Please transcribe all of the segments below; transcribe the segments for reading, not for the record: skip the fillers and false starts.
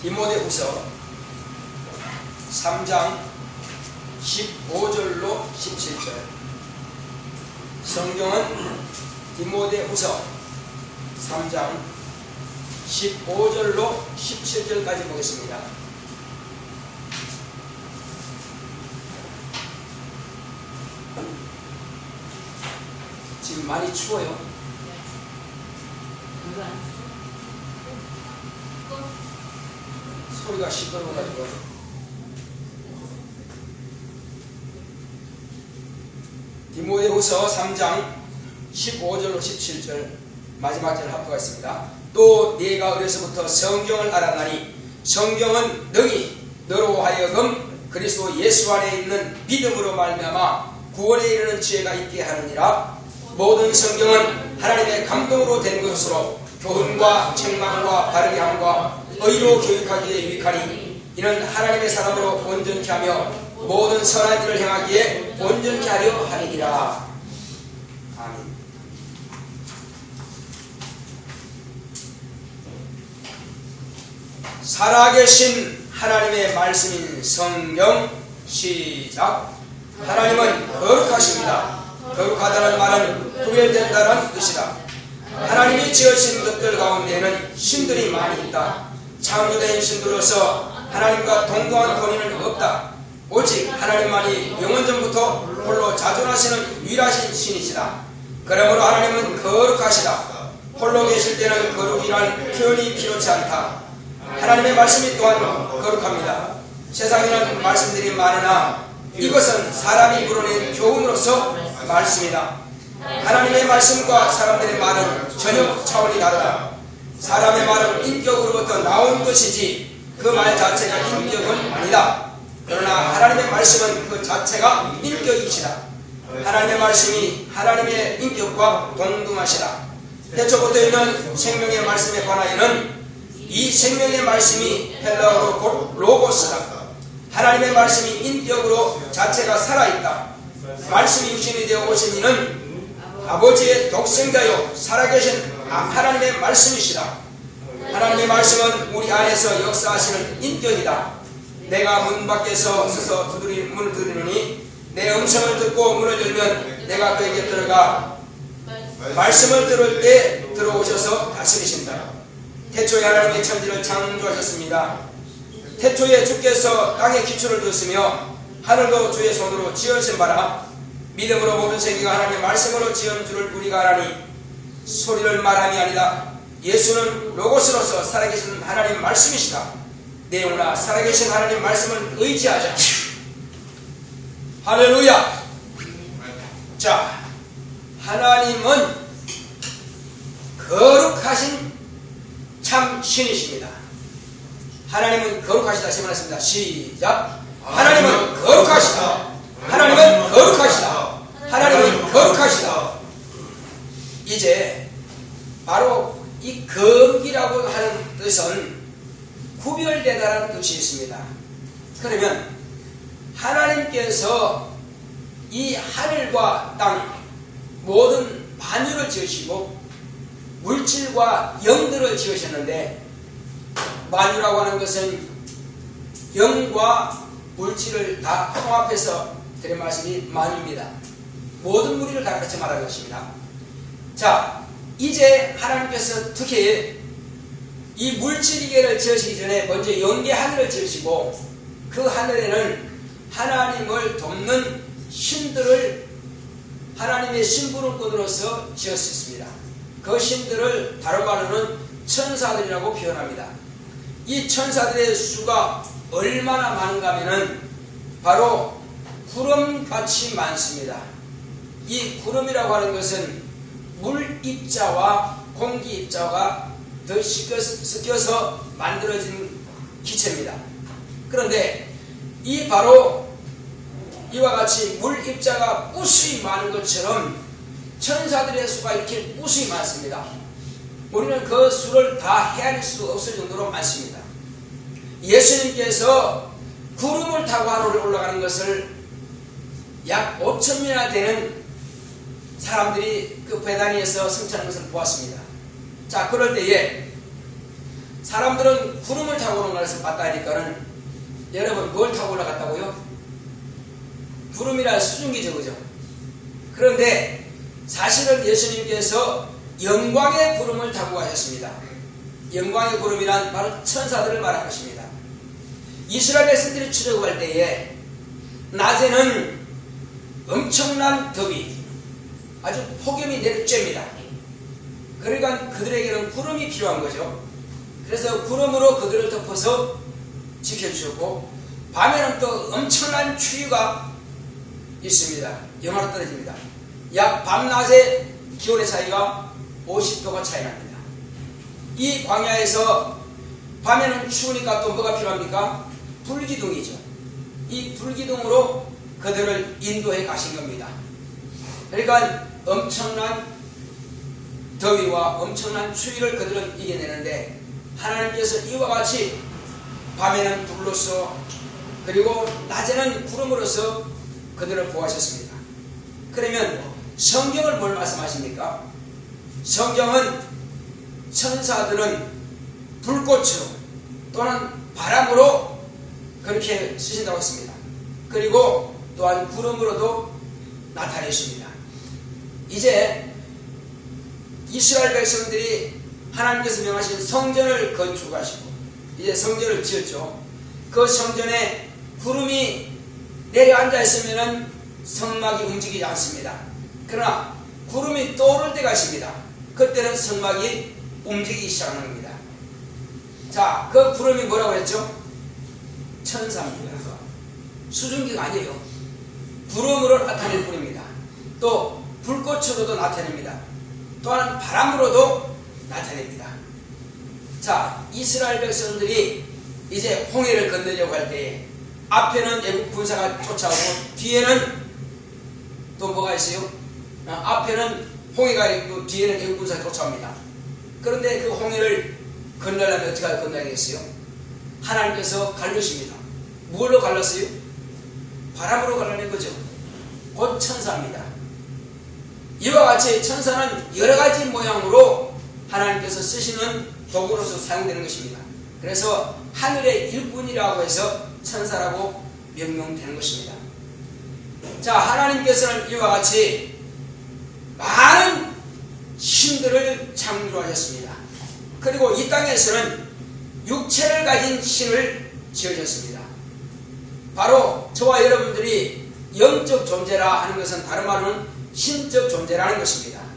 디모데후서 3장 15절로 17절. 성경은 디모데후서 3장 15절로 17절까지 보겠습니다. 지금 많이 추워요. 소리가 시끄러워가지고. 디모데후서 3장 15절로 17절 마지막 절 합독하겠습니다. 또 네가 어려서부터 성경을 알았나니 성경은 능히 너로 하여금 그리스도 예수 안에 있는 믿음으로 말미암아 구원에 이르는 지혜가 있게 하느니라. 모든 성경은 하나님의 감동으로 된 것으로 교훈과 책망과 바르게 함과 의로 교육하기에 유익하니 이는 하나님의 사람으로 온전케 하며 모든 선한 일을 행하기에 온전케 하려 하느니라. 아멘. 살아계신 하나님의 말씀인 성경. 시작. 하나님은 거룩하십니다. 거룩하다는 말은 구별된다는 뜻이다. 하나님이 지으신 것들 가운데에는 신들이 많이 있다. 창조된 신들로서 하나님과 동등한 권위는 없다. 오직 하나님만이 영원전부터 홀로 자존하시는 유일하신 신이시다. 그러므로 하나님은 거룩하시다. 홀로 계실 때는 거룩이란 표현이 필요치 않다. 하나님의 말씀이 또한 거룩합니다. 세상에는 말씀들이 많으나 이것은 사람이 불어낸 교훈으로서 말씀이다. 하나님의 말씀과 사람들의 말은 전혀 차원이 다르다. 사람의 말은 인격으로부터 나온 것이지 그 말 자체가 인격은 아니다. 그러나 하나님의 말씀은 그 자체가 인격이시다. 하나님의 말씀이 하나님의 인격과 동등하시다. 태초부터 있는 생명의 말씀에 관하여는 이 생명의 말씀이 헬라어로 곧 로고스다. 하나님의 말씀이 인격으로 자체가 살아있다. 말씀이 육신이 되어 오신 이는 아버지의 독생자요 살아계신 하나님의 말씀이시다. 하나님의 말씀은 우리 안에서 역사하시는 인격이다. 내가 문 밖에서 서서 문을 두드리니 내 음성을 듣고 문을 열면 내가 그에게 들어가 말씀을 들을 때 들어오셔서 다스리신다. 태초에 하나님의 천지를 창조하셨습니다. 태초에 주께서 땅에 기초를 두었으며 하늘도 주의 손으로 지으신 바라. 믿음으로 모든 세계가 하나님의 말씀으로 지은 줄을 우리가 알아니 소리를 말함이 아니다. 예수는 로고스로서 살아계신 하나님 말씀이시다. 내용으로 살아계신 하나님 말씀을 의지하자. 할렐루야. 자, 하나님은 거룩하신 참 신이십니다. 하나님은 거룩하시다. 세 번 했습니다. 시작. 하나님은 거룩하시다. 하나님은 거룩하시다. 하나님은 거룩하시다. 이제 바로 이 거룩이라고 하는 뜻은 구별되다라는 뜻이 있습니다. 그러면 하나님께서 이 하늘과 땅 모든 만유를 지으시고 물질과 영들을 지으셨는데, 만유라고 하는 것은 영과 물질을 다 통합해서 드린 말씀이 만유입니다. 모든 무리를 다 같이 말하는 것입니다. 자, 이제 하나님께서 특히 이 물질계를 지으시기 전에 먼저 영계 하늘을 지으시고 그 하늘에는 하나님을 돕는 신들을 하나님의 심부름꾼으로서 지었습니다. 그 신들을 다른 말로는 천사들이라고 표현합니다. 이 천사들의 수가 얼마나 많은가 하면은 바로 구름같이 많습니다. 이 구름이라고 하는 것은 물 입자와 공기 입자가 더 섞여서 만들어진 기체입니다. 그런데 이 바로 이와 같이 물 입자가 무수히 많은 것처럼 천사들의 수가 이렇게 무수히 많습니다. 우리는 그 수를 다 헤아릴 수 없을 정도로 많습니다. 예수님께서 구름을 타고 하늘에 올라가는 것을 약 5,000명이나 되는 사람들이 그 베다니에서 성찬하는 것을 보았습니다. 자, 그럴 때에 사람들은 구름을 타고 올라가서 봤다 하니까는 여러분 뭘 타고 올라갔다고요? 구름이라 수증기죠, 그죠? 그런데 사실은 예수님께서 영광의 구름을 타고 가셨습니다. 영광의 구름이란 바로 천사들을 말한 것입니다. 이스라엘 백성들이 출애굽할 때에 낮에는 엄청난 더위, 아주 폭염이 내리쬐입니다. 그러니까 그들에게는 구름이 필요한 거죠. 그래서 구름으로 그들을 덮어서 지켜주셨고, 밤에는 또 엄청난 추위가 있습니다. 영하로 떨어집니다. 약 밤낮의 기온의 차이가 50도가 차이 납니다. 이 광야에서 밤에는 추우니까 또 뭐가 필요합니까? 불기둥이죠. 이 불기둥으로 그들을 인도해 가신 겁니다. 그러니까 엄청난 더위와 엄청난 추위를 그들은 이겨내는데, 하나님께서 이와 같이 밤에는 불로서 그리고 낮에는 구름으로서 그들을 보호하셨습니다. 그러면 성경을 뭘 말씀하십니까? 성경은 천사들은 불꽃으로 또는 바람으로 그렇게 쓰신다고 했습니다. 그리고 또한 구름으로도 나타내십니다. 이제 이스라엘 백성들이 하나님께서 명하신 성전을 건축하시고 이제 성전을 지었죠. 그 성전에 구름이 내려앉아 있으면 성막이 움직이지 않습니다. 그러나 구름이 떠오를 때가 있습니다. 그때는 성막이 움직이기 시작하는 겁니다. 자, 그 구름이 뭐라고 했죠? 천사입니다. 수증기가 아니에요. 구름으로 나타낼 뿐입니다. 또 불꽃으로도 나타냅니다. 또한 바람으로도 나타냅니다. 자, 이스라엘 백성들이 이제 홍해를 건너려고 할 때에 앞에는 애국 군사가 쫓아오고 뒤에는 또 뭐가 있어요? 앞에는 홍해가 있고 뒤에는 애국 군사가 쫓아옵니다. 그런데 그 홍해를 건너려면 어떻게 건너야겠어요? 하나님께서 갈르십니다. 뭘로 갈랐어요? 바람으로 갈라낸 거죠. 곧 천사입니다. 이와 같이 천사는 여러가지 모양으로 하나님께서 쓰시는 도구로서 사용되는 것입니다. 그래서 하늘의 일꾼이라고 해서 천사라고 명명되는 것입니다. 자, 하나님께서는 이와 같이 많은 신들을 창조하셨습니다. 그리고 이 땅에서는 육체를 가진 신을 지으셨습니다. 바로 저와 여러분들이 영적 존재라 하는 것은 다른 말로는 신적 존재라는 것입니다.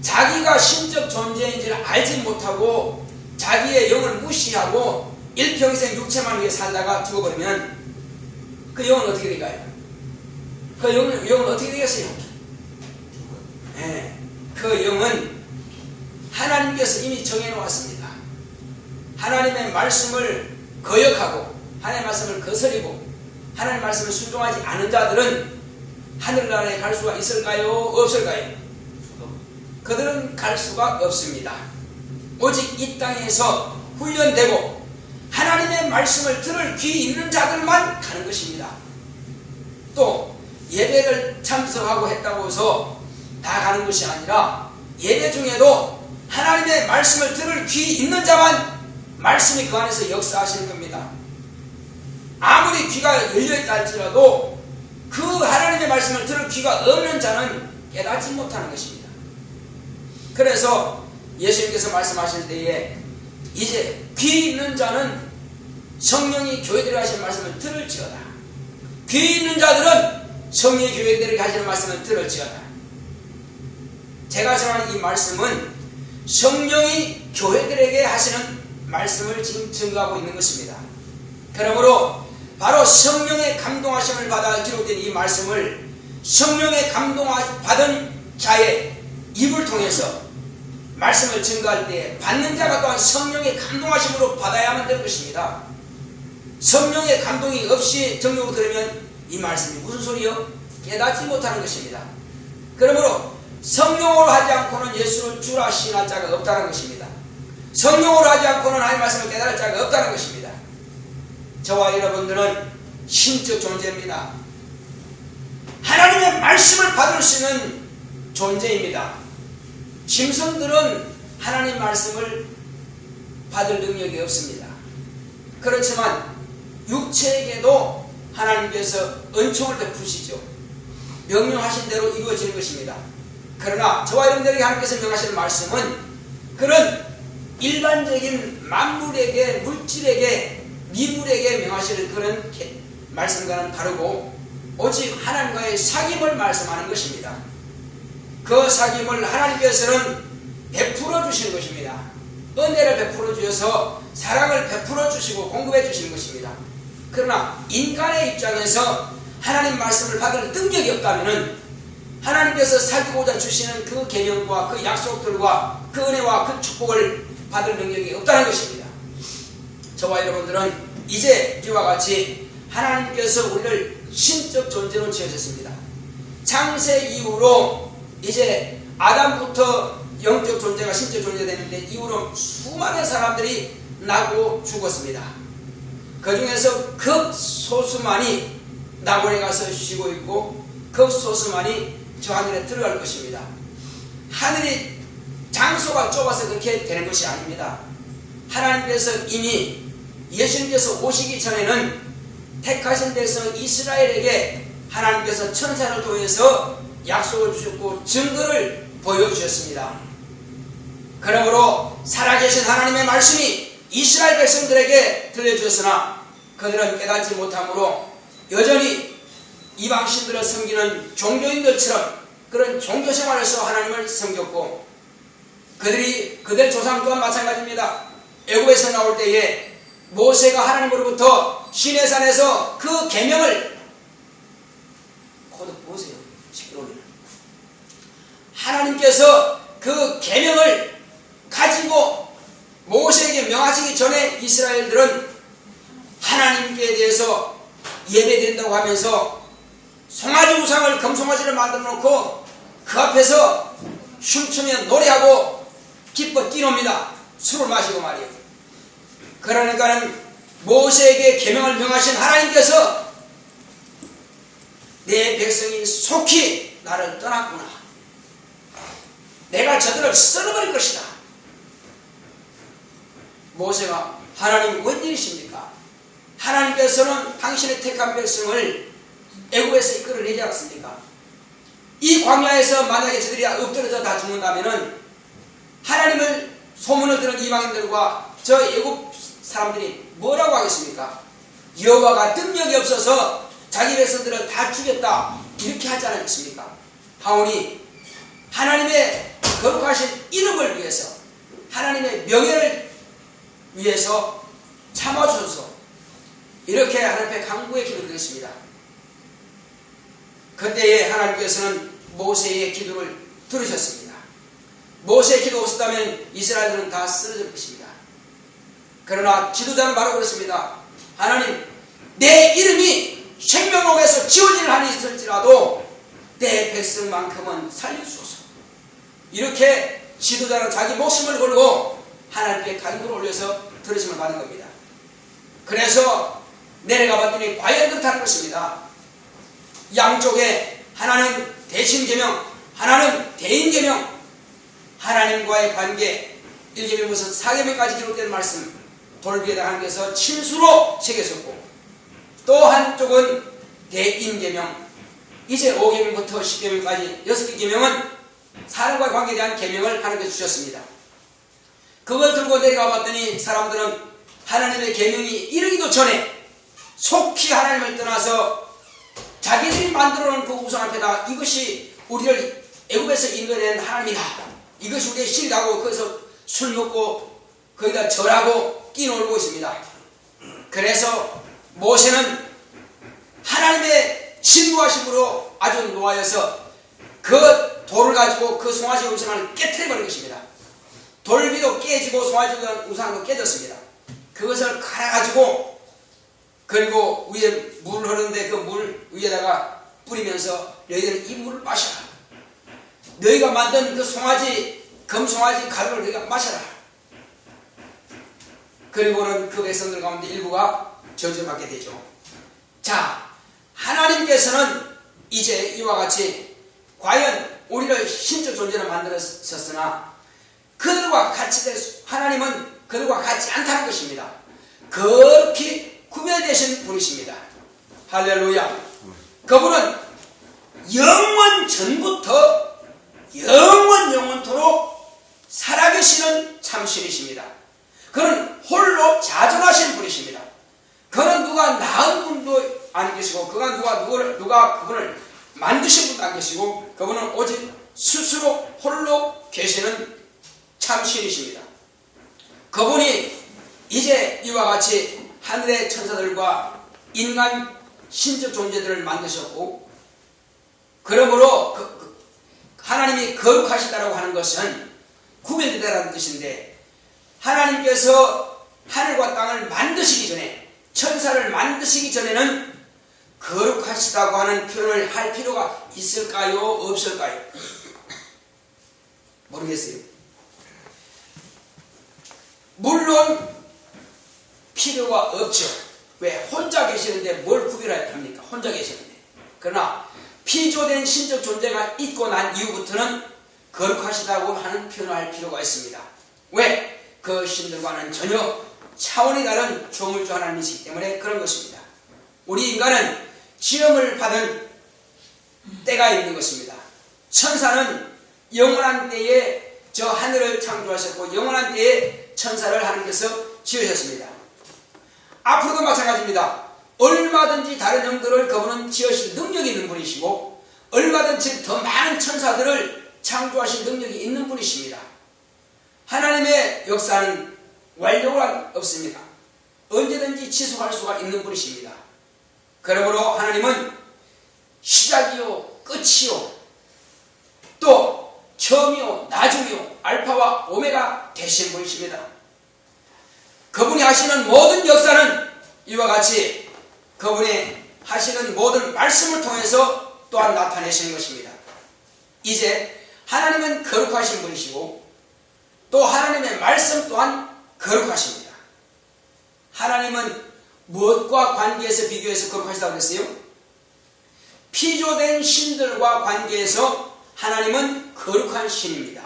자기가 신적 존재인지를 알지 못하고 자기의 영을 무시하고 일평생 육체만 위해 살다가 죽어버리면 그 영은 어떻게 될까요? 그 영은 어떻게 되겠어요? 네, 그 영은 하나님께서 이미 정해놓았습니다. 하나님의 말씀을 거역하고 하나님의 말씀을 거스리고 하나님의 말씀을 순종하지 않은 자들은 하늘나라에 갈 수가 있을까요? 없을까요? 그들은 갈 수가 없습니다. 오직 이 땅에서 훈련되고 하나님의 말씀을 들을 귀 있는 자들만 가는 것입니다. 또 예배를 참석하고 했다고 해서 다 가는 것이 아니라 예배 중에도 하나님의 말씀을 들을 귀 있는 자만 말씀이 그 안에서 역사하시는 겁니다. 아무리 귀가 열려있다 할지라도 그 하나님의 말씀을 들을 귀가 없는 자는 깨닫지 못하는 것입니다. 그래서 예수님께서 말씀하실 때에 이제 귀 있는 자는 성령이 교회들에 하시는 말씀을 들을지어다. 귀 있는 자들은 성령이 교회들에 하시는 말씀을 들을지어다. 제가 전하는 이 말씀은 성령이 교회들에게 하시는 말씀을 지금 증거하고 있는 것입니다. 그러므로 바로 성령의 감동하심을 받아 기록된 이 말씀을 성령의 감동받은 자의 입을 통해서 말씀을 증거할 때 받는 자가 또한 성령의 감동하심으로 받아야만 되는 것입니다. 성령의 감동이 없이 정력으로 들으면 이 말씀이 무슨 소리요? 깨닫지 못하는 것입니다. 그러므로 성령으로 하지 않고는 예수를 주라 시인할 자가 없다는 것입니다. 성령으로 하지 않고는 하나님의 말씀을 깨달을 자가 없다는 것입니다. 저와 여러분들은 신적 존재입니다. 하나님의 말씀을 받을 수 있는 존재입니다. 짐승들은 하나님 말씀을 받을 능력이 없습니다. 그렇지만 육체에게도 하나님께서 은총을 베푸시죠. 명령하신 대로 이루어지는 것입니다. 그러나 저와 여러분들에게 하나님께서 명하시는 말씀은 그런 일반적인 만물에게, 물질에게, 미물에게 명하시는 그런 말씀과는 다르고 오직 하나님과의 사귐을 말씀하는 것입니다. 그 사귐을 하나님께서는 베풀어 주시는 것입니다. 은혜를 베풀어 주셔서 사랑을 베풀어 주시고 공급해 주시는 것입니다. 그러나 인간의 입장에서 하나님 말씀을 받을 능력이 없다면 하나님께서 사귀고자 주시는 그 계명과 그 약속들과 그 은혜와 그 축복을 받을 능력이 없다는 것입니다. 저와 여러분들은 이제 이와 같이 하나님께서 우리를 신적 존재로 지으셨습니다. 창세 이후로 이제 아담부터 영적 존재가 신적 존재가 되는데 이후로 수많은 사람들이 나고 죽었습니다. 그 중에서 극소수만이 낙원에 가서 쉬고 있고 극소수만이 저 하늘에 들어갈 것입니다. 하늘이 장소가 좁아서 그렇게 되는 것이 아닙니다. 하나님께서 이미 예수님께서 오시기 전에는 택하신 데서 이스라엘에게 하나님께서 천사를 통해서 약속을 주셨고 증거를 보여주셨습니다. 그러므로 살아계신 하나님의 말씀이 이스라엘 백성들에게 들려주었으나 그들은 깨닫지 못함으로 여전히 이방신들을 섬기는 종교인들처럼 그런 종교생활에서 하나님을 섬겼고 그들 조상 또한 마찬가지입니다. 애굽에서 나올 때에 모세가 하나님으로부터 시내산에서 그 계명을 거듭 보세요. 시끄러우면 하나님께서 그 계명을 가지고 모세에게 명하시기 전에 이스라엘들은 하나님께 대해서 예배드린다고 하면서 송아지 우상을 금송아지를 만들어 놓고 그 앞에서 춤추며 노래하고 기뻐 뛰놉니다. 술을 마시고 말이에요. 그러니까는 모세에게 계명을 명하신 하나님께서 내 백성이 속히 나를 떠났구나. 내가 저들을 썰어버릴 것이다. 모세가 하나님 웬일이십니까? 하나님께서는 당신의 택한 백성을 애굽에서 이끌어내지 않았습니까? 이 광야에서 만약에 저들이 엎드려져 다 죽는다면 하나님을 소문을 들은 이방인들과 저 애굽 사람들이 뭐라고 하겠습니까? 여호와가 능력이 없어서 자기 백성들을 다 죽였다 이렇게 하지 않았습니까? 하오니 하나님의 거룩하신 이름을 위해서 하나님의 명예를 위해서 참아주셔서 이렇게 하나님께 간구의 기도를 드렸습니다. 그때에 하나님께서는 모세의 기도를 들으셨습니다. 모세의 기도 없었다면 이스라엘들은 다 쓰러질 것입니다. 그러나 지도자는 바로 그렇습니다. 하나님, 내 이름이 생명록에서 지워지는 한이 있을지라도 내 백성만큼은 살려주소서. 이렇게 지도자는 자기 목숨을 걸고 하나님께 간구를 올려서 들으심을 받은 겁니다. 그래서 내려가 봤더니 과연 그렇다는 것입니다. 양쪽에 하나는 대신 계명, 하나는 대인 계명, 하나님과의 관계, 1계명부터 4계명까지 기록된 말씀 돌비에다 하나님께서 침수로 새겼었고 또 한쪽은 대인 계명, 이제 5계명부터 10계명까지 6개 계명은 사람과의 관계에 대한 계명을 하나님께서 주셨습니다. 그걸 들고 내려가 봤더니 사람들은 하나님의 계명이 이르기도 전에 속히 하나님을 떠나서 자기들이 만들어 놓은 그 우상 앞에다 이것이 우리를 애굽에서 인도해낸 하나님이다. 이것이 우리의 신이라고 거기서 술 먹고 거기다 절하고 끼놀고 있습니다. 그래서 모세는 하나님의 진노하심으로 아주 노하여서 그 돌을 가지고 그 송아지 우상을 깨트려버린 것입니다. 돌비도 깨지고 송아지 우상도 깨졌습니다. 그것을 갈아가지고 그리고 위에 물 흐르는데 그 물 위에다가 뿌리면서 너희들은 이 물을 마셔라. 너희가 만든 그 송아지 금송아지 가루를 너희가 마셔라. 그리고는 그 백성들 가운데 일부가 저주받게 되죠. 자, 하나님께서는 이제 이와 같이 과연 우리를 신적 존재로 만들었으나 그들과 같이 될 하나님은 그들과 같지 않다는 것입니다. 그렇게 구별되신 분이십니다. 할렐루야. 그분은 영원 전부터 영원토록 살아계시는 참신이십니다. 그는 홀로 자존하신 분이십니다. 그는 누가 낳은 분도 안 계시고 누가 그분을 만드신 분도 안 계시고 그분은 오직 스스로 홀로 계시는 참신이십니다. 그분이 이제 이와 같이 하늘의 천사들과 인간 신적 존재들을 만드셨고, 그러므로 하나님이 거룩하시다라고 하는 것은 구별되다라는 뜻인데, 하나님께서 하늘과 땅을 만드시기 전에, 천사를 만드시기 전에는 거룩하시다고 하는 표현을 할 필요가 있을까요? 없을까요? 모르겠어요. 물론 필요가 없죠. 왜? 혼자 계시는데 뭘 구별해야 합니까? 혼자 계시는데. 그러나 피조된 신적 존재가 있고 난 이후부터는 거룩하시다고 하는 표현을 할 필요가 있습니다. 왜? 그 신들과는 전혀 차원이 다른 조물주 하나님이시기 때문에 그런 것입니다. 우리 인간은 지음을 받은 때가 있는 것입니다. 천사는 영원한 때에 저 하늘을 창조하셨고 영원한 때에 천사를 하나님께서 지으셨습니다. 앞으로도 마찬가지입니다. 얼마든지 다른 영들을 그분은 지으실 능력이 있는 분이시고 얼마든지 더 많은 천사들을 창조하실 능력이 있는 분이십니다. 하나님의 역사는 완료가 없습니다. 언제든지 지속할 수가 있는 분이십니다. 그러므로 하나님은 시작이요 끝이요 또 처음이요 나중이요 알파와 오메가 되신 분이십니다. 그분이 하시는 모든 역사는 이와 같이 그분이 하시는 모든 말씀을 통해서 또한 나타내시는 것입니다. 이제 하나님은 거룩하신 분이시고 또 하나님의 말씀 또한 거룩하십니다. 하나님은 무엇과 관계에서 비교해서 거룩하시다고 했어요? 피조된 신들과 관계에서 하나님은 거룩한 신입니다.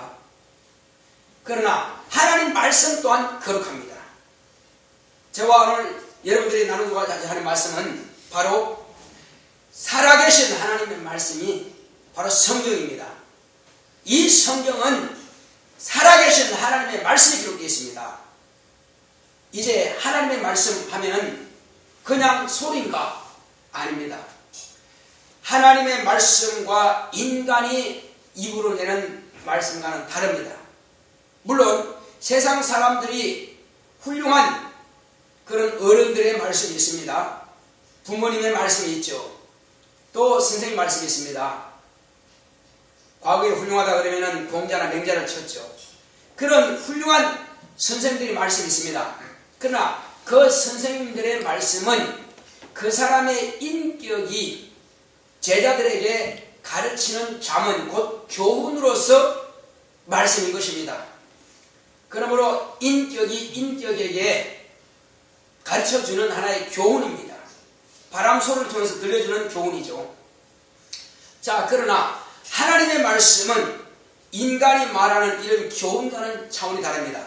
그러나 하나님 말씀 또한 거룩합니다. 저와 오늘 여러분들이 나누고자 하는 말씀은 바로 살아계신 하나님의 말씀이 바로 성경입니다. 이 성경은 살아계신 하나님의 말씀이 기록되어 있습니다. 이제 하나님의 말씀 하면은 그냥 소리인가? 아닙니다. 하나님의 말씀과 인간이 입으로 내는 말씀과는 다릅니다. 물론 세상 사람들이 훌륭한 그런 어른들의 말씀이 있습니다. 부모님의 말씀이 있죠. 또 선생님 말씀이 있습니다. 과거에 훌륭하다 그러면은 공자나 맹자를 쳤죠. 그런 훌륭한 선생님들의 말씀이 있습니다. 그러나 그 선생님들의 말씀은 그 사람의 인격이 제자들에게 가르치는 자문, 곧 교훈으로서 말씀인 것입니다. 그러므로 인격이 인격에게 가르쳐주는 하나의 교훈입니다. 바람 소리를 통해서 들려주는 교훈이죠. 자, 그러나 하나님의 말씀은 인간이 말하는 이런 교훈과는 차원이 다릅니다.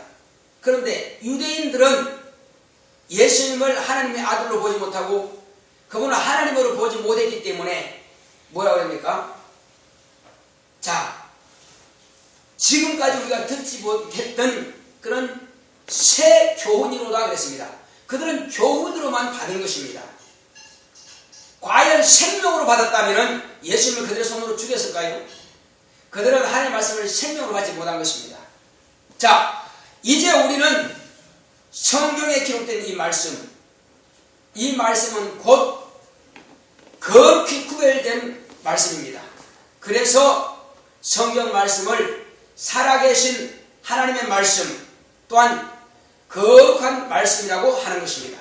그런데 유대인들은 예수님을 하나님의 아들로 보지 못하고 그분을 하나님으로 보지 못했기 때문에 뭐라고 합니까? 자, 지금까지 우리가 듣지 못했던 그런 새 교훈이로다 그랬습니다. 그들은 교훈으로만 받은 것입니다. 과연 생명으로 받았다면 예수님을 그들의 손으로 죽였을까요? 그들은 하나님의 말씀을 생명으로 받지 못한 것입니다. 자, 이제 우리는 성경에 기록된 이 말씀은 곧 거룩히 구별된 말씀입니다. 그래서 성경 말씀을 살아계신 하나님의 말씀 또한 거룩한 말씀이라고 하는 것입니다.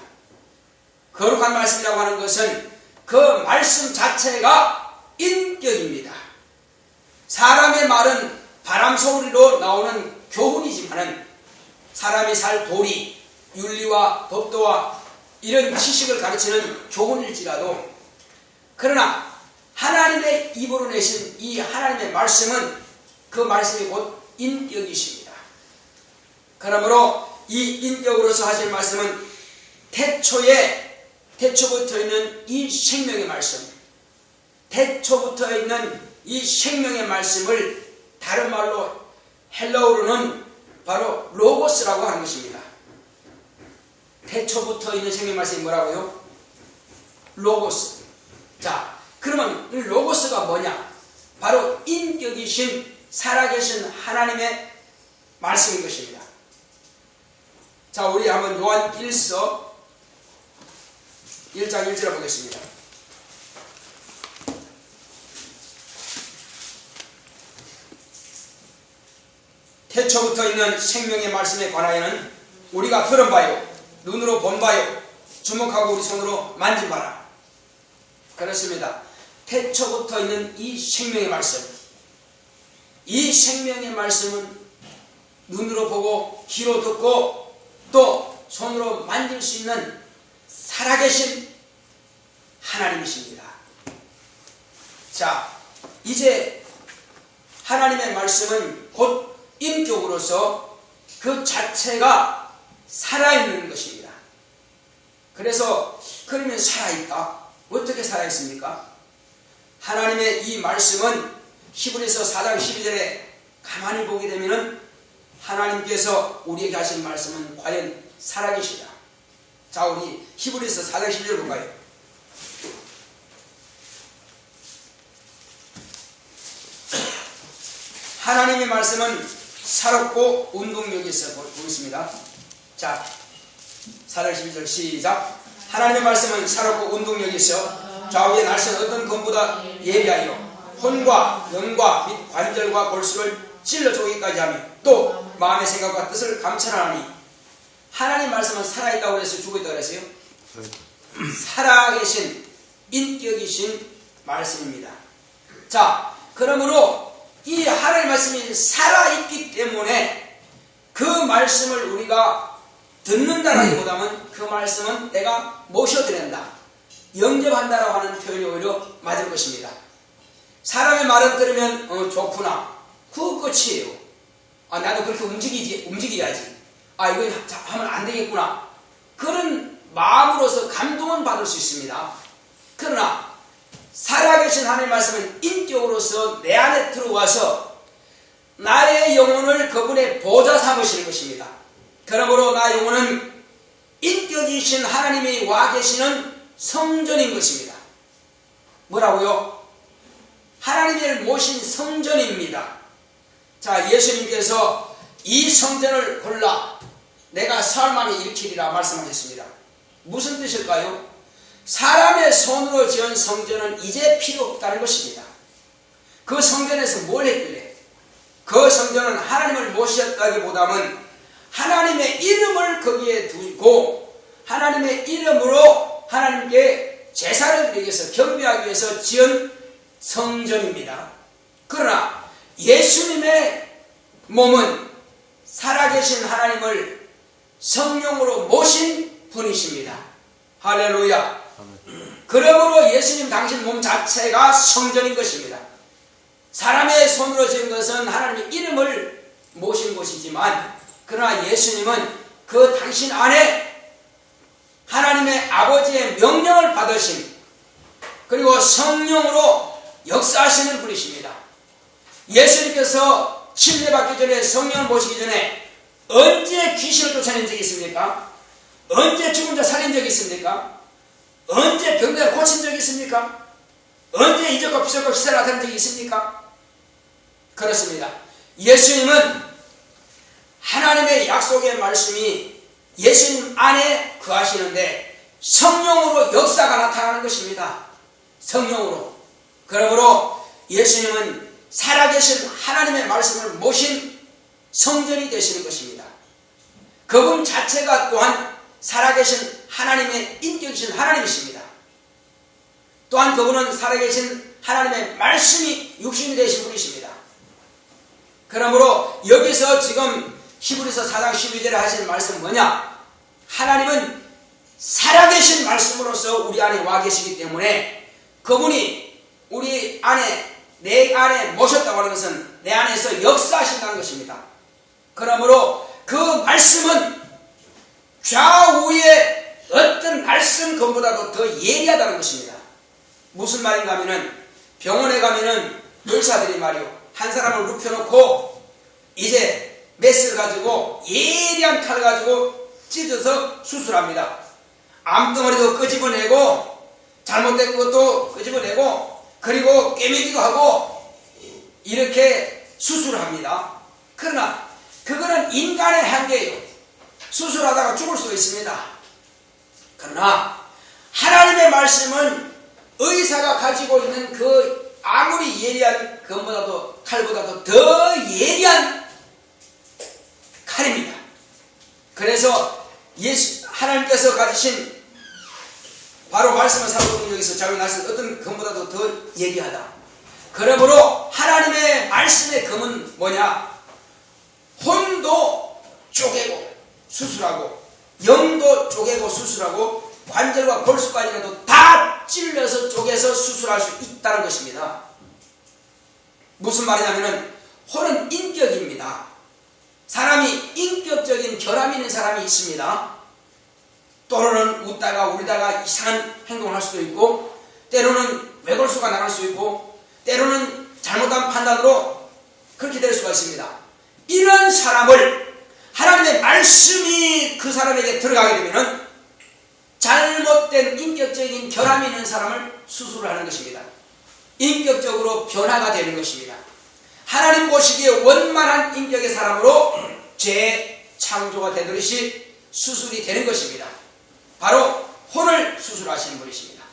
거룩한 말씀이라고 하는 것은 그 말씀 자체가 인격입니다. 사람의 말은 바람 소리로 나오는 교훈이지만은 사람이 살 도리, 윤리와 법도와 이런 지식을 가르치는 교훈일지라도 그러나 하나님의 입으로 내신 이 하나님의 말씀은 그 말씀이 곧 인격이십니다. 그러므로 이 인격으로서 하실 말씀은 태초부터 있는 이 생명의 말씀, 태초부터 있는 이 생명의 말씀을 다른 말로 헬라어로는 바로 로고스라고 하는 것입니다. 태초부터 있는 생명의 말씀이 뭐라고요? 로고스. 자, 그러면 이 로고스가 뭐냐? 바로 인격이신 살아계신 하나님의 말씀인 것입니다. 자, 우리 한번 요한 1서 1장 1절을 보겠습니다. 태초부터 있는 생명의 말씀에 관하여는 우리가 들은 바요, 눈으로 본 바요, 주목하고 우리 손으로 만진 바라. 그렇습니다. 태초부터 있는 이 생명의 말씀, 이 생명의 말씀은 눈으로 보고 귀로 듣고 또 손으로 만질 수 있는 살아계신 하나님이십니다. 자, 이제 하나님의 말씀은 곧 인격으로서 그 자체가 살아있는 것입니다. 그래서 그러면 살아있다? 어떻게 살아있습니까? 하나님의 이 말씀은 히브리서 4장 12절에 가만히 보게 되면 하나님께서 우리에게 하신 말씀은 과연 살아계시다. 자, 우리 히브리서 4장 12절 볼까요? 하나님의 말씀은 살았고 운동력이 있어 보겠습니다. 자, 4장 12절 시작. 하나님의 말씀은 살았고 운동력이 있어 좌우의 날선 어떤 검보다 예리하여 혼과 영과 및 관절과 골수를 찔러 쪼개기까지 하며 또 마음의 생각과 뜻을 감찰하니. 하나님 말씀은 살아있다고 해서 죽어있다고 그랬어요? 살아계신 인격이신 말씀입니다. 자, 그러므로 이 하나님 말씀이 살아있기 때문에 그 말씀을 우리가 듣는다라기보다는 그 말씀은 내가 모셔드린다, 영접한다라고 하는 표현이 오히려 맞을 것입니다. 사람의 말을 들으면 좋구나, 그거 끝이에요. 아, 나도 그렇게 움직여야지. 아, 이거 하면 안 되겠구나. 그런 마음으로서 감동은 받을 수 있습니다. 그러나 살아계신 하나님의 말씀은 인격으로서 내 안에 들어와서 나의 영혼을 그분의 보좌 삼으시는 것입니다. 그러므로 나의 영혼은 인격이신 하나님이 와 계시는 성전인 것입니다. 뭐라고요? 하나님을 모신 성전입니다. 자, 예수님께서 이 성전을 골라 내가 사흘 만에 일으키리라 말씀하셨습니다. 무슨 뜻일까요? 사람의 손으로 지은 성전은 이제 필요 없다는 것입니다. 그 성전에서 뭘 했길래? 그 성전은 하나님을 모셨다기보다는 하나님의 이름을 거기에 두고 하나님의 이름으로 하나님께 제사를 드리기 위해서 경배하기 위해서 지은 성전입니다. 그러나 예수님의 몸은 살아계신 하나님을 성령으로 모신 분이십니다. 할렐루야. 그러므로 예수님 당신 몸 자체가 성전인 것입니다. 사람의 손으로 지은 것은 하나님의 이름을 모신 곳이지만 그러나 예수님은 그 당신 안에 하나님의 아버지의 명령을 받으신 그리고 성령으로 역사하시는 분이십니다. 예수님께서 침례받기 전에 성령을 모시기 전에 언제 귀신을 쫓아낸 적이 있습니까? 언제 죽은 자 살린 적이 있습니까? 언제 병자를 고친 적이 있습니까? 언제 이적과 비적과 기사를 나타낸 적이 있습니까? 그렇습니다. 예수님은 하나님의 약속의 말씀이 예수님 안에 거하시는데 성령으로 역사가 나타나는 것입니다. 성령으로. 그러므로 예수님은 살아계신 하나님의 말씀을 모신 성전이 되시는 것입니다. 그분 자체가 또한 살아계신 하나님의 인격이신 하나님이십니다. 또한 그분은 살아계신 하나님의 말씀이 육신이 되신 분이십니다. 그러므로 여기서 지금 히브리서 4장 12절에 하신 말씀은 뭐냐? 하나님은 살아계신 말씀으로서 우리 안에 와 계시기 때문에 그분이 우리 안에 내 안에 모셨다고 하는 것은 내 안에서 역사하신다는 것입니다. 그러므로 그 말씀은 좌우의 어떤 말씀 것보다도 더 예리하다는 것입니다. 무슨 말인가 하면은 병원에 가면은 의사들이 말이요, 한 사람을 눕혀놓고 이제 메스를 가지고 예리한 칼을 가지고 찢어서 수술합니다. 암덩어리도 끄집어내고 잘못된 것도 끄집어내고 그리고 꿰매기도 하고 이렇게 수술을 합니다. 그러나 그거는 인간의 한계예요. 수술하다가 죽을 수도 있습니다. 그러나 하나님의 말씀은 의사가 가지고 있는 그 아무리 예리한 것보다도 칼보다도 더 예리한 칼입니다. 그래서 하나님께서 가지신 바로 말씀을 사고 여기서 자기 말씀 어떤 검보다도 더 예리하다. 그러므로 하나님의 말씀의 검은 뭐냐? 혼도 쪼개고 수술하고 영도 쪼개고 수술하고 관절과 골수까지라도 다 찔러서 쪼개서 수술할 수 있다는 것입니다. 무슨 말이냐면은 혼은 인격입니다. 사람이 인격적인 결함이 있는 사람이 있습니다. 또는 웃다가 울다가 이상한 행동을 할 수도 있고 때로는 외골수가 나갈 수 있고 때로는 잘못한 판단으로 그렇게 될 수가 있습니다. 이런 사람을 하나님의 말씀이 그 사람에게 들어가게 되면 잘못된 인격적인 결함이 있는 사람을 수술을 하는 것입니다. 인격적으로 변화가 되는 것입니다. 하나님 보시기에 원만한 인격의 사람으로 재창조가 되듯이 수술이 되는 것입니다. 바로 혼을 수술하시는 분이십니다.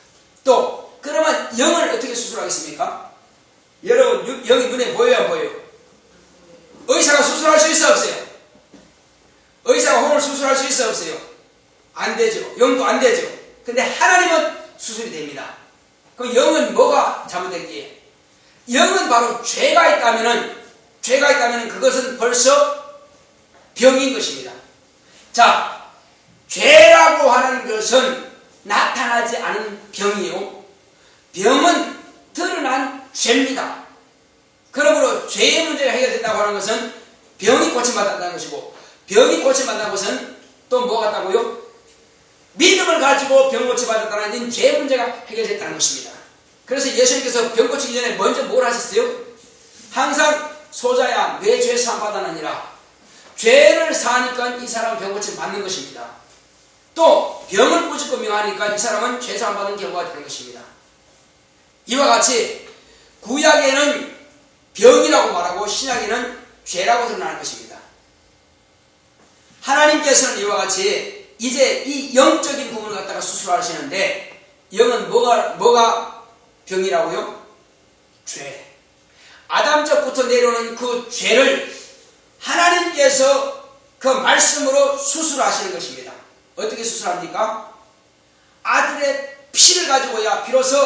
또 그러면 영을 어떻게 수술하겠습니까? 여러분 영이 눈에 보여요 안 보여요? 의사가 수술할 수 있어 없어요? 의사가 혼을 수술할 수 있어 없어요? 안 되죠. 영도 안 되죠. 근데 하나님은 수술이 됩니다. 그럼 영은 뭐가 잘못됐기에? 영은 바로 죄가 있다면은 그것은 벌써 병인 것입니다. 자, 죄라고 하는 것은 나타나지 않은 병이요. 병은 드러난 죄입니다. 그러므로 죄의 문제가 해결된다고 하는 것은 병이 고침받았다는 것이고, 병이 고침받는 것은 또 뭐 같다고요? 믿음을 가지고 병 고침받았다는 죄 문제가 해결됐다는 것입니다. 그래서 예수님께서 병 고치기 전에 먼저 뭘 하셨어요? 항상 소자야 내 죄 사함 받았느니라. 죄를 사하니까 이 사람은 병 고침 받는 것입니다. 또 병을 꾸짖고 명하니까 이 사람은 죄 사함 받는 결과가 되는 것입니다. 이와 같이 구약에는 병이라고 말하고 신약에는 죄라고 드러나는 것입니다. 하나님께서는 이와 같이 이제 이 영적인 부분을 갖다가 수술하시는데 영은 뭐가 병이라고요? 죄. 아담적부터 내려오는 그 죄를 하나님께서 그 말씀으로 수술하시는 것입니다. 어떻게 수술합니까? 아들의 피를 가지고야 비로소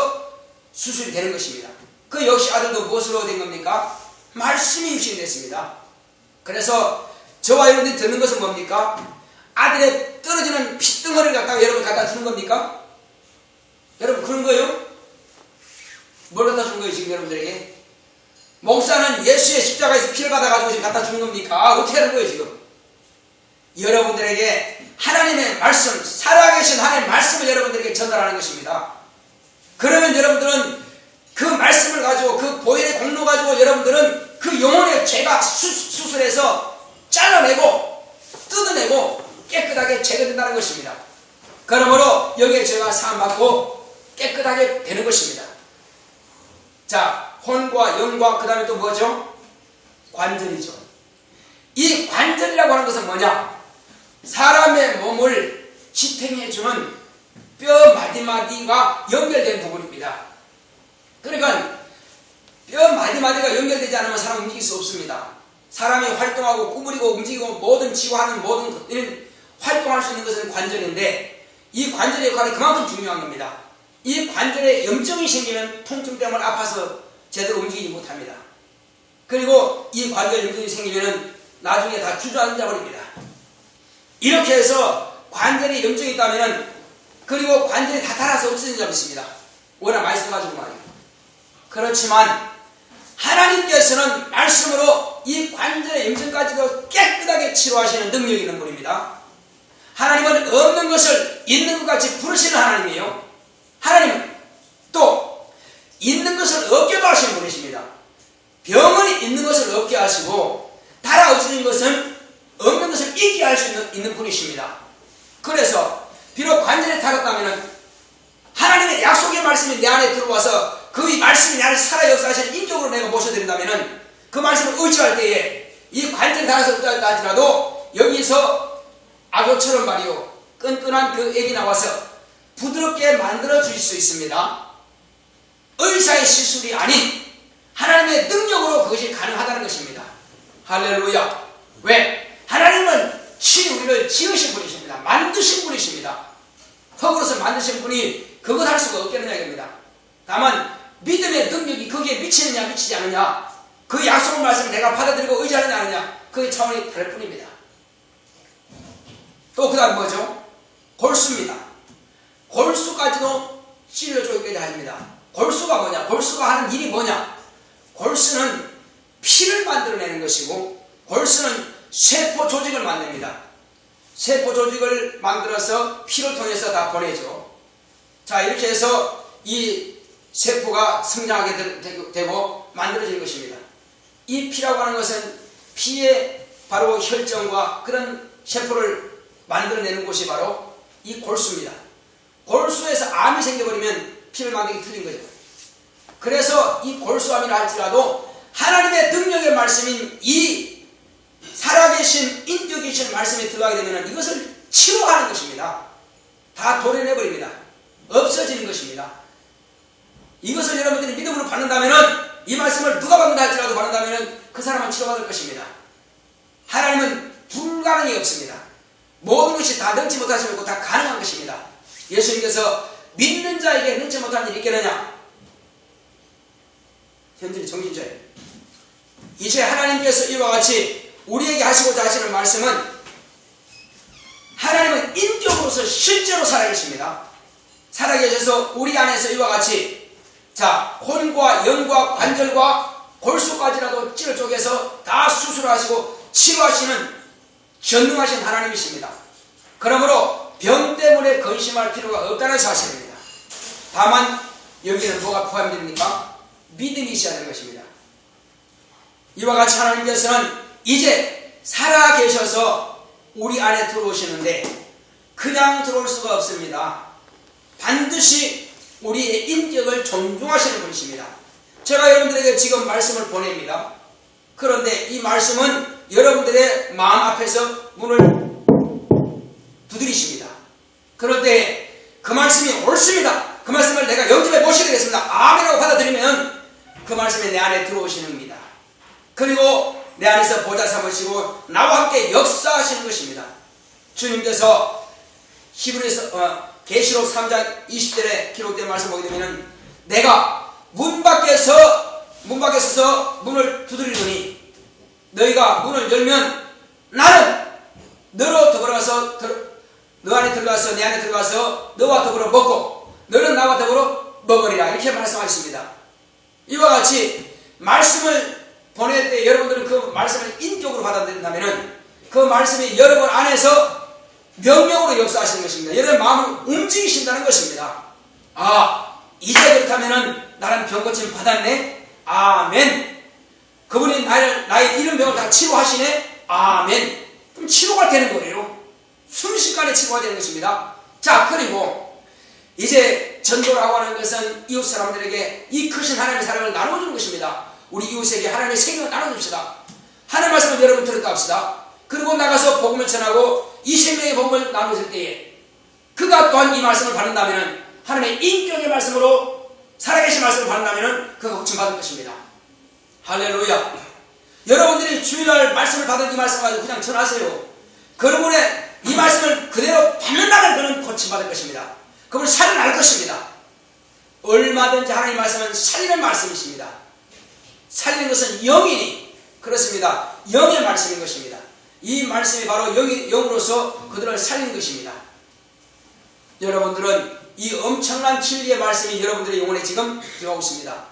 수술이 되는 것입니다. 그 역시 아들도 무엇으로 된 겁니까? 말씀이 유신됐습니다. 그래서 저와 여러분들이 듣는 것은 뭡니까? 아들의 떨어지는 핏덩어리를 여러분 갖다 주는 겁니까? 여러분 그런 거예요? 뭘 갖다 주는 거예요 지금 여러분들에게? 목사는 예수의 십자가에서 피를 받아가지고 지금 갖다 주는 겁니까? 어떻게 하는 거예요 지금? 여러분들에게 하나님의 말씀, 살아계신 하나님의 말씀을 여러분들에게 전달하는 것입니다. 그러면 여러분들은 그 말씀을 가지고 그 보혈의 공로 가지고 여러분들은 그 영혼의 죄가 수술해서 잘라내고 뜯어내고 깨끗하게 제거된다는 것입니다. 그러므로 여기에 죄가 사함받고 깨끗하게 되는 것입니다. 자, 혼과 영과 그 다음에 또 뭐죠? 관절이죠. 이 관절이라고 하는 것은 뭐냐? 사람의 몸을 지탱해주는 뼈 마디마디가 연결된 부분입니다. 그러니까 뼈 마디마디가 연결되지 않으면 사람은 움직일 수 없습니다. 사람이 활동하고 구부리고 움직이고 모든 지구하는 모든 것들은 활동할 수 있는 것은 관절인데 이 관절의 역할이 그만큼 중요한 겁니다. 이 관절에 염증이 생기면 통증 때문에 아파서 제대로 움직이지 못합니다. 그리고 이 관절 염증이 생기면 나중에 다 주저앉아 버립니다. 이렇게 해서 관절에 염증이 있다면 그리고 관절이 다 닳아서 없어진 적이 있습니다. 워낙 많이 써가지고 말이에요. 그렇지만 하나님께서는 말씀으로 이 관절의 염증까지도 깨끗하게 치료하시는 능력이 있는 분입니다. 하나님은 없는 것을 있는 것 같이 부르시는 하나님이에요. 하나님은 또 있는 것을 없게도 하시는 분이십니다. 병은 있는 것을 없게 하시고 달아 없어진 것은 없는 것을 있게 할 수 있는 분이십니다. 그래서 비록 관절이 달았다면 하나님의 약속의 말씀이 내 안에 들어와서 그 말씀이 내 안에 살아 역사하시는 인격으로 내가 모셔드린다면 그 말씀을 의지할 때에 이 관절이 달아서 없다 할지라도 여기서 악어처럼 말이요 끈끈한 그 액이 나와서 부드럽게 만들어 주실 수 있습니다. 의사의 시술이 아닌 하나님의 능력으로 그것이 가능하다는 것입니다. 할렐루야. 왜? 하나님은 친히 우리를 지으신 분이십니다. 만드신 분이십니다. 흙으로서 만드신 분이 그것 할 수가 없겠느냐 이겁니다. 다만 믿음의 능력이 거기에 미치느냐 미치지 않느냐, 그 약속의 말씀을 내가 받아들이고 의지하느냐 아느냐, 그의 차원이 다를 뿐입니다. 또 그 다음 뭐죠? 골수입니다. 골수까지도 찔러 쪼개게 합니다. 골수가 뭐냐? 골수가 하는 일이 뭐냐? 골수는 피를 만들어내는 것이고, 골수는 세포 조직을 만듭니다. 세포 조직을 만들어서 피를 통해서 다 보내죠. 자, 이렇게 해서 이 세포가 성장하게 되고 만들어지는 것입니다. 이 피라고 하는 것은 피의 바로 혈전과 그런 세포를 만들어내는 곳이 바로 이 골수입니다. 골수에서 암이 생겨버리면 피를 만들기 틀린 거죠. 그래서 이 골수암이라 할지라도 하나님의 능력의 말씀인 이 살아계신 인격이신 말씀에 들어가게 되면 이것을 치료하는 것입니다. 다 도려내버립니다. 없어지는 것입니다. 이것을 여러분들이 믿음으로 받는다면, 이 말씀을 누가 받는다 할지라도 받는다면 그 사람은 치료받을 것입니다. 하나님은 불가능이 없습니다. 모든 것이 다 능치 못하시고 다 가능한 것입니다. 예수님께서 믿는 자에게 능치 못한 일이 있겠느냐? 현재 정신자예요. 이제 하나님께서 이와 같이 우리에게 하시고자 하시는 말씀은, 하나님은 인격으로서 실제로 살아계십니다. 살아계셔서 우리 안에서 이와 같이, 자, 혼과 영과 관절과 골수까지라도 찔러 쪼개서 다 수술하시고 치료하시는 전능하신 하나님이십니다. 그러므로 병 때문에 근심할 필요가 없다는 사실입니다. 다만 여기는 뭐가 포함됩니까? 믿음이 있어야 하는 것입니다. 이와 같이 하나님께서는 이제 살아계셔서 우리 안에 들어오시는데 그냥 들어올 수가 없습니다. 반드시 우리의 인격을 존중하시는 분이십니다. 제가 여러분들에게 지금 말씀을 보냅니다. 그런데 이 말씀은 여러분들의 마음 앞에서 문을 두드리십니다. 그럴 때 그 말씀이 옳습니다. 그 말씀을 내가 영접해 모시겠습니다. 아멘하고 받아들이면 그 말씀이 내 안에 들어오시는 겁니다. 그리고 내 안에서 보좌 삼으시고 나와 함께 역사하시는 것입니다. 주님께서 히브리서 계시록 3장 20절에 기록된 말씀 보게 되면, 내가 문 밖에 서서 문을 두드리더니 너희가 문을 열면 나는 너로 더불어서 너 안에 들어가서 내 안에 들어가서 너와 더불어 먹고 너는 나와 더불어 먹으리라, 이렇게 말씀하셨습니다. 이와 같이 말씀을 보낼 때 여러분들은 그 말씀을 인격으로 받아들인다면 그 말씀이 여러분 안에서 명령으로 역사하시는 것입니다. 여러분 마음을 움직이신다는 것입니다. 아, 이제 그렇다면 나는 병 고침 받았네. 아멘. 그분이 나의 이런 병을 다 치료하시네. 아멘. 그럼 치료가 되는 거예요. 순식간에 치료가 되는 것입니다. 자, 그리고 이제 전도라고 하는 것은 이웃 사람들에게 이 크신 하나님의 사랑을 나눠주는 것입니다. 우리 이웃에게 하나님의 생명을 나눠줍시다. 하나님의 말씀을 여러분 들었다 합시다. 그리고 나가서 복음을 전하고 이 생명의 복음을 나누실 때에 그가 또한 이 말씀을 받는다면, 하나님의 인격의 말씀으로 살아계신 말씀을 받는다면 그가 고침받을 것입니다. 할렐루야. 여러분들이 주일날 말씀을 받은 이 말씀 가지고 그냥 전하세요. 그러분의 이 말씀을 그대로 받는다면 그는 고침받을 것입니다. 그분 살아날 것입니다. 얼마든지 하나님의 말씀은 살리는 말씀이십니다. 살리는 것은 영이니 그렇습니다. 영의 말씀인 것입니다. 이 말씀이 바로 영으로서 그들을 살리는 것입니다. 여러분들은 이 엄청난 진리의 말씀이 여러분들의 영혼에 지금 들어가고 있습니다.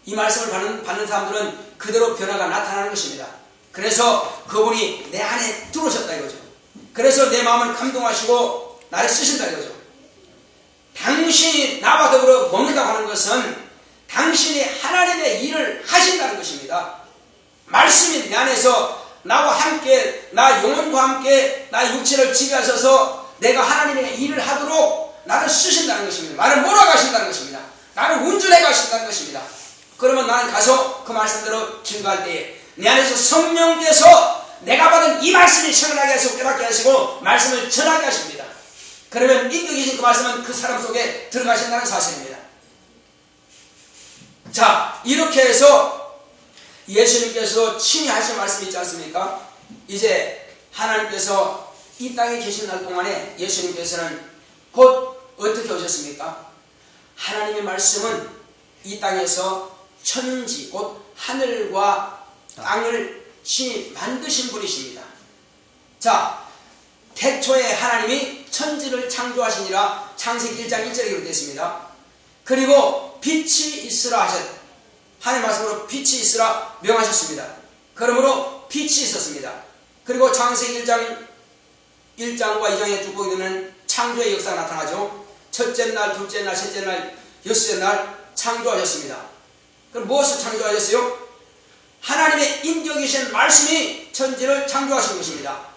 이 말씀을 받는 사람들은 그대로 변화가 나타나는 것입니다. 그래서 그분이 내 안에 들어오셨다 이거죠. 그래서 내 마음을 감동하시고 나를 쓰신다 이거죠. 당신이 나와 더불어 먹는다고 하는 것은 당신이 하나님의 일을 하신다는 것입니다. 말씀이 내 안에서 나와 함께, 나 영혼과 함께 나 육체를 지배하셔서 내가 하나님의 일을 하도록 나를 쓰신다는 것입니다. 나를 몰아가신다는 것입니다. 나를 운전해 가신다는 것입니다. 그러면 나는 가서 그 말씀대로 증거할 때에 내 안에서 성령께서 내가 받은 이 말씀이 생각나게 하시고 깨닫게 하시고 말씀을 전하게 하십니다. 그러면 인격이신 그 말씀은 그 사람 속에 들어가신다는 사실입니다. 자, 이렇게 해서 예수님께서 친히 하신 말씀이 있지 않습니까? 이제 하나님께서 이 땅에 계신 날 동안에 예수님께서는 곧 어떻게 오셨습니까? 하나님의 말씀은 이 땅에서 천지 곧 하늘과 땅을 친히 만드신 분이십니다. 자, 태초에 하나님이 천지를 창조하시니라 창세기 1장 1절에 기록되어 있습니다. 그리고 빛이 있으라 하셨, 하나님 말씀으로 빛이 있으라 명하셨습니다. 그러므로 빛이 있었습니다. 그리고 창세기 1장과 2장에 쭉 보게 되면 창조의 역사가 나타나죠. 첫째 날, 둘째 날, 셋째 날, 여섯째 날 창조하셨습니다. 그럼 무엇을 창조하셨어요? 하나님의 인격이신 말씀이 천지를 창조하신 것입니다.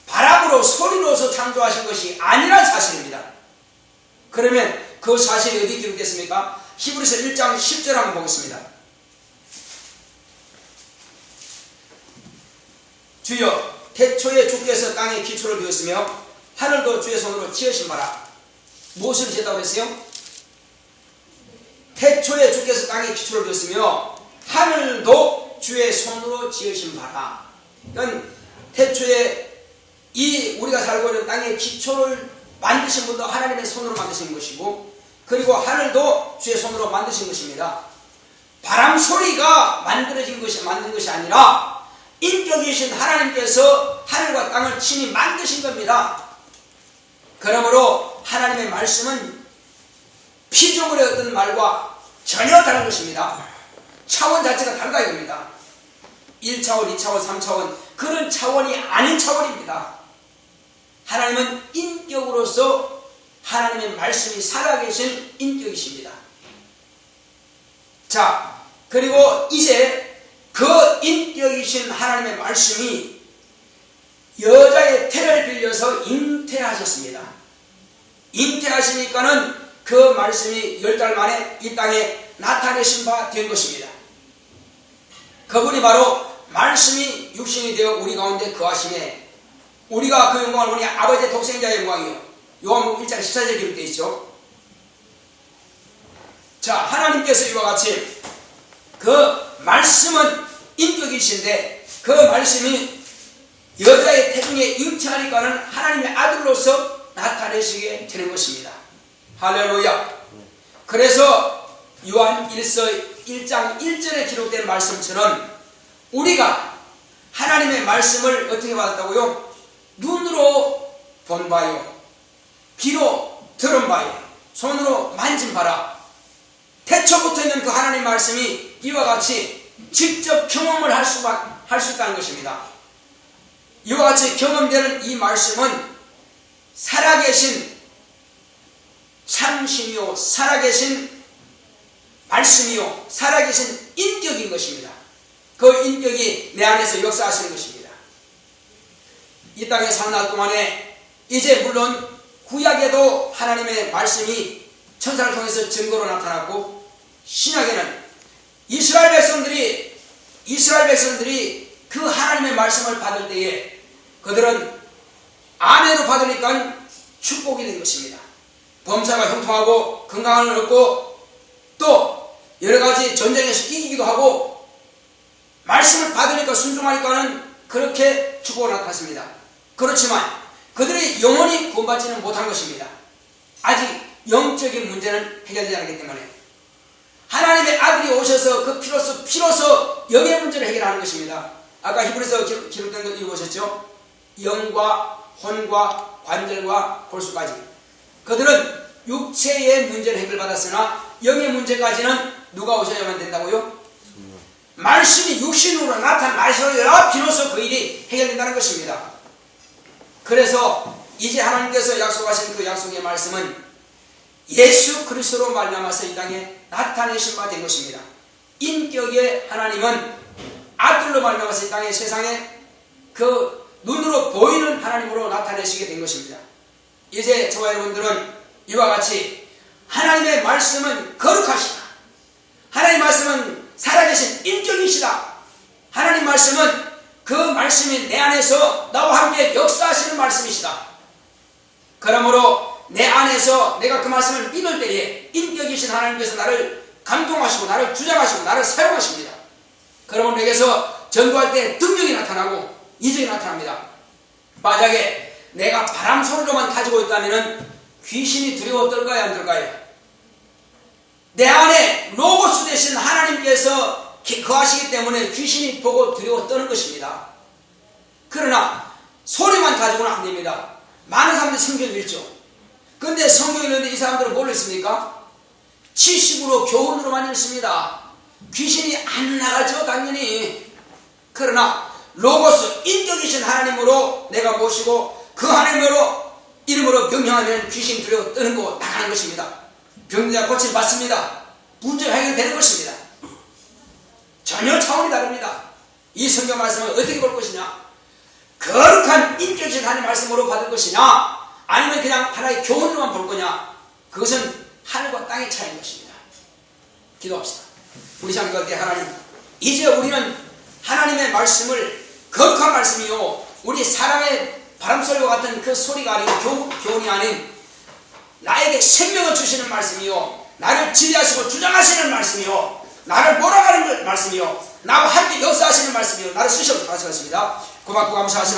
바람으로 소리로서 창조하신 것이 아니란 사실입니다. 그러면 그 사실이 어디 기록됐습니까? 히브리서 1장 10절 한번 보겠습니다. 주여 태초에 주께서 땅에 기초를 두었으며 하늘도 주의 손으로 지으신 바라. 무엇을 지었다고 했어요? 태초에 주께서 땅에 기초를 두었으며 하늘도 주의 손으로 지으신 바라. 그러니까 태초에 이 우리가 살고 있는 땅의 기초를 만드신 분도 하나님의 손으로 만드신 것이고, 그리고 하늘도 주의 손으로 만드신 것입니다. 바람 소리가 만든 것이 아니라 인격이신 하나님께서 하늘과 땅을 친히 만드신 겁니다. 그러므로 하나님의 말씀은 피조물의 어떤 말과 전혀 다른 것입니다. 차원 자체가 다르다 이겁니다. 1차원, 2차원, 3차원 그런 차원이 아닌 차원입니다. 하나님은 인격으로서 하나님의 말씀이 살아계신 인격이십니다. 자, 그리고 이제 그 인격이신 하나님의 말씀이 여자의 태를 빌려서 잉태하셨습니다. 잉태하시니까는 그 말씀이 10달 만에 이 땅에 나타내신 바 된 것입니다. 그분이 바로 말씀이 육신이 되어 우리 가운데 거하심에 우리가 그 영광을 보니 아버지의 독생자의 영광이요. 요한복음 1장 14절에 기록되어 있죠. 자, 하나님께서 이와 같이 그 말씀은 인격이신데 그 말씀이 여자의 태중에 잉태하니까는 하나님의 아들로서 나타내시게 되는 것입니다. 할렐루야. 그래서 요한 1장 1절에 기록된 말씀처럼 우리가 하나님의 말씀을 어떻게 받았다고요? 눈으로 본 바요, 귀로 들은 바요, 손으로 만진 바라. 태초부터 있는 그 하나님의 말씀이 이와 같이 직접 경험을 할 수 있다는 것입니다. 이와 같이 경험되는 이 말씀은 살아계신 참심이요, 살아계신 말씀이요, 살아계신 인격인 것입니다. 그 인격이 내 안에서 역사하시는 것입니다. 이 땅에 사는 날 동안에 이제 물론 구약에도 하나님의 말씀이 천사를 통해서 증거로 나타났고, 신약에는 이스라엘 백성들이 그 하나님의 말씀을 받을 때에 그들은 아멘으로 받으니까 축복이 된 것입니다. 범사가 형통하고 건강을 얻고 또 여러가지 전쟁에서 이기기도 하고, 말씀을 받으니까 순종하니까는 그렇게 축복을 나타났습니다. 그렇지만 그들이 영원히 구원받지는 못한 것입니다. 아직 영적인 문제는 해결되지 않기 때문에 하나님의 아들이 오셔서 그 피로서 영의 문제를 해결하는 것입니다. 아까 히브리서 기록된 거 읽어보셨죠? 영과 혼과 관절과 골수까지. 그들은 육체의 문제를 해결받았으나 영의 문제까지는 누가 오셔야만 된다고요? 말씀이 육신으로 나타나셔야 비로소 그 일이 해결된다는 것입니다. 그래서 이제 하나님께서 약속하신 그 약속의 말씀은 예수 그리스도로 말미암아서 이 땅에 나타내신 바 된 것입니다. 인격의 하나님은 아들로 말미암아서 이 땅에 세상에 그 눈으로 보이는 하나님으로 나타내시게 된 것입니다. 이제 저와 여러분들은 이와 같이 하나님의 말씀은 거룩하시다. 하나님의 말씀은 살아계신 인격이시다. 하나님 말씀은 그 말씀이 내 안에서 나와 함께 역사하시는 말씀이시다. 그러므로 내 안에서 내가 그 말씀을 믿을 때에 인격이신 하나님께서 나를 감동하시고 나를 주장하시고 나를 사용하십니다. 그러면 내게서 전도할 때 능력이 나타나고 이적이 나타납니다. 만약에 내가 바람 소리로만 가지고 있다면 귀신이 두려워 떨까요 안 떨까요? 내 안에 로고스 되신 하나님께서 거하시기 때문에 귀신이 보고 두려워 떠는 것입니다. 그러나 소리만 가지고는 안 됩니다. 많은 사람들이 성경을 읽죠. 그런데 성경을 읽는데 이 사람들은 뭘 읽습니까? 지식으로 교훈으로만 읽습니다. 귀신이 안 나가죠 당연히. 그러나 로고스 인격이신 하나님으로 내가 모시고 그 하나님으로 이름으로 명령하면 귀신 두려워 떠는 거 나가는 것입니다. 병자 고침 받습니다. 문제가 해결되는 것입니다. 전혀 차원이 다릅니다. 이 성경 말씀을 어떻게 볼 것이냐? 거룩한 인격이신 하나님 말씀으로 받을 것이냐? 아니면 그냥 하나의 교훈으로만 볼 거냐? 그것은 하늘과 땅의 차이인 것입니다. 기도합시다. 우리 장기할 때 하나님, 이제 우리는 하나님의 말씀을 거룩한 말씀이요, 우리 사람의 바람소리와 같은 그 소리가 아니고 교훈이 아닌 나에게 생명을 주시는 말씀이요, 나를 지휘하시고 주장하시는 말씀이요, 나를 몰아가는 말씀이요, 나와 함께 역사하시는 말씀이요, 나를 쓰셔서 가져가십니다. 고맙고 감사하시는